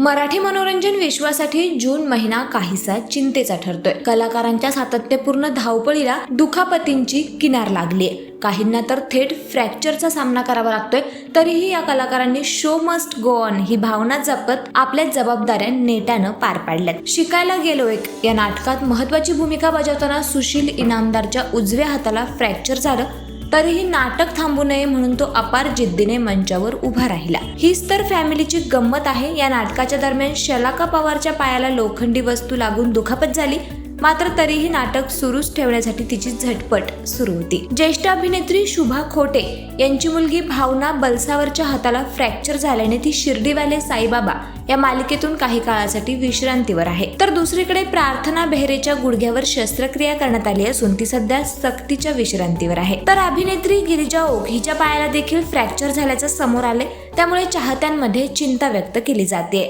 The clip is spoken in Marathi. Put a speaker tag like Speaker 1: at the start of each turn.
Speaker 1: मराठी मनोरंजन विश्वासाठी जून महिना काहीसा चिंतेचा ठरतोय। कलाकारांच्या सातत्यपूर्ण धावपळीला दुखापतींची किनार लागलीय। काहींना तर थेट फ्रॅक्चरचा सामना करावा लागतोय। तरीही या कलाकारांनी शो मस्ट गो ऑन ही भावना जपत आपल्या जबाबदाऱ्या नेटानं पार पाडल्यात। शिकायला गेलो एक या नाटकात महत्त्वाची भूमिका बजावताना सुशील इनामदारच्या उजव्या हाताला फ्रॅक्चर झालं, तरीही नाटक थांबू नये म्हणून तो अपार जिद्दीने मंचावर उभा राहिला। हीच तर फॅमिलीची गंमत आहे। या नाटकाच्या दरम्यान शलाका पवारच्या पायाला लोखंडी वस्तू लागून दुखापत झाली, मात्र तरीही नाटक सुरूच ठेवण्यासाठी तिची झटपट सुरू होती। ज्येष्ठ अभिनेत्री शुभा खोटे यांची मुलगी भावना बलसावरच्या हाताला फ्रॅक्चर झाल्याने ती शिर्डीवाले साईबाबा या मालिकेतून काही काळासाठी विश्रांतीवर आहे, तर दुसरीकडे प्रार्थना बेहरेच्या गुडघ्यावर शस्त्रक्रिया करण्यात आली असून ती सध्या सक्तीच्या विश्रांतीवर आहे। तर अभिनेत्री गिरिजा ओक हिच्या पायाला देखील फ्रॅक्चर झाल्याचं समोर आले, त्यामुळे चाहत्यांमध्ये चिंता व्यक्त केली जाते।